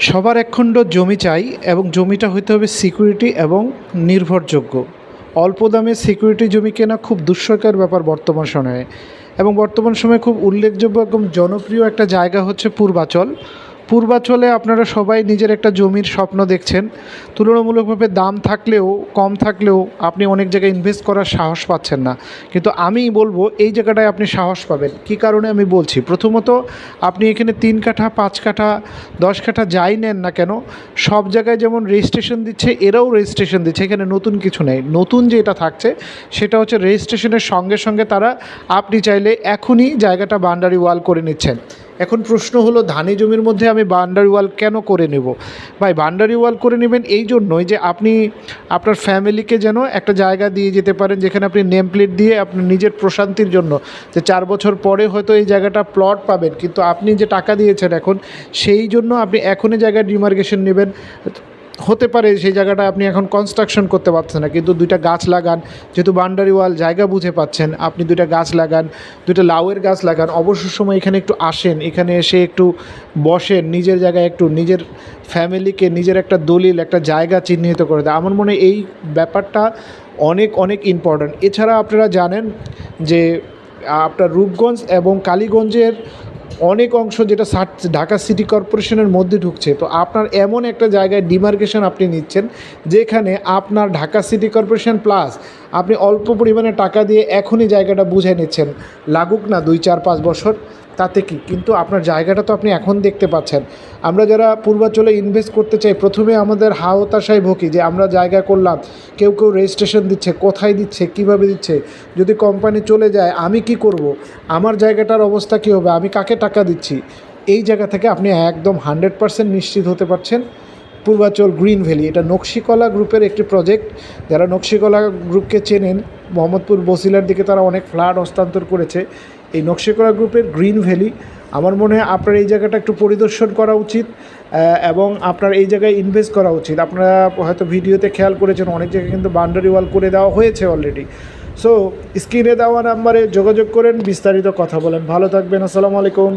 সবার একখণ্ড জমি চাই এবং জমিটা হইতে হবে সিকিউরিটি এবং নির্ভরযোগ্য। অল্প দামে সিকিউরিটি জমি কেনা খুব দুঃস্বপ্নের ব্যাপার বর্তমান সময়ে। এবং বর্তমান সময়ে খুব উল্লেখযোগ্য এবং জনপ্রিয় একটা জায়গা হচ্ছে পূর্বাচল। পূর্বাচলে আপনারা সবাই নিজের একটা জমির স্বপ্ন দেখছেন। তুলনামূলকভাবে দাম থাকলেও, কম থাকলেও আপনি অনেক জায়গায় ইনভেস্ট করার সাহস পাচ্ছেন না। কিন্তু আমি বলবো এই জায়গাটায় আপনি সাহস পাবেন। কী কারণে আমি বলছি, প্রথমত আপনি এখানে 3 কাঠা, 5 কাঠা, 10 কাঠা যাই নেন না কেন, সব জায়গায় যেমন রেজিস্ট্রেশন দিচ্ছে, এরাও রেজিস্ট্রেশন দিচ্ছে। এখানে নতুন কিছু নেই। নতুন যেটা থাকছে সেটা হচ্ছে রেজিস্ট্রেশনের সঙ্গে সঙ্গে তারা, আপনি চাইলে এখনই জায়গাটা বাউন্ডারি ওয়াল করে নিচ্ছেন। এখন প্রশ্ন হলো, ধানি জমির মধ্যে আমি বাউন্ডারি ওয়াল কেন করে নেব? ভাই, বাউন্ডারি ওয়াল করে নেবেন এই জন্যই যে আপনি আপনার ফ্যামিলিকে যেন একটা জায়গা দিয়ে যেতে পারেন যেখানে আপনি নেম প্লেট দিয়ে আপনার নিজের প্রশান্তির জন্য, যে 4 বছর পরে হয়তো এই জায়গাটা প্লট পাবেন, কিন্তু আপনি যে টাকা দিয়েছেন এখন, সেই জন্য আপনি এখনই জায়গায় ডিমার্কেশন নেবেন। হতে পারে সেই জায়গাটা আপনি এখন কনস্ট্রাকশন করতে পারছেন না, কিন্তু 2টা গাছ লাগান। যেহেতু বাউন্ডারি ওয়াল জায়গা বুঝে পাচ্ছেন, আপনি 2টা গাছ লাগান, 2টা লাউয়ের গাছ লাগান। অবসর সময় এখানে একটু আসেন, এখানে এসে একটু বসেন, নিজের জায়গায় একটু নিজের ফ্যামিলিকে নিজের একটা দলিল, একটা জায়গা চিহ্নিত করে দেয়। আমার মনে হয় এই ব্যাপারটা অনেক অনেক ইম্পর্ট্যান্ট। এছাড়া আপনারা জানেন যে আপনার রূপগঞ্জ এবং কালীগঞ্জের অনেক অংশ যেটা ঢাকা সিটি কর্পোরেশনের মধ্যে ঢুকছে। তো আপনার এমন একটা জায়গায় ডিমার্কেশন আপনি নিচ্ছেন যেখানে আপনার ঢাকা সিটি কর্পোরেশন প্লাস আপনি অল্প পরিমাণে টাকা দিয়ে এখনই জায়গাটা বুঝে নিচ্ছেন। লাগুক না 2, 4, 5 বছর, তাতে কি, কিন্তু আপনার জায়গাটা তো আপনি এখন দেখতে পাচ্ছেন। আমরা যারা পূর্বাচলে ইনভেস্ট করতে চাই, প্রথমে আমাদের হতাশায় ভুগি যে আমরা জায়গা করলাম, কেউ কেউ রেজিস্ট্রেশন দিচ্ছে, কোথায় দিচ্ছে, কিভাবে দিচ্ছে, যদি কোম্পানি চলে যায় আমি কি করব, আমার জায়গাটার অবস্থা কী হবে, আমি কাকে টাকা দিচ্ছি। এই জায়গা থেকে আপনি একদম 100% নিশ্চিত হতে পারছেন পূর্বাচল গ্রিন ভ্যালি। এটা নকশিকলা গ্রুপের একটি প্রজেক্ট। যারা নকশিকলা গ্রুপকে চেনেন, মোহাম্মদপুর বসিলার দিকে তারা অনেক ফ্ল্যাট হস্তান্তর করেছে। এই নকশিকলা গ্রুপের গ্রিন ভ্যালি, আমার মনে হয় আপনার এই জায়গাটা একটু পরিদর্শন করা উচিত এবং আপনার এই জায়গায় ইনভেস্ট করা উচিত। আপনারা হয়তো ভিডিওতে খেয়াল করেছেন, অনেক জায়গায় কিন্তু বাউন্ডারি ওয়াল করে দেওয়া হয়েছে অলরেডি। সো স্ক্রিনে দেওয়া নাম্বারে যোগাযোগ করেন, বিস্তারিত কথা বলেন। ভালো থাকবেন। আসসালামু আলাইকুম।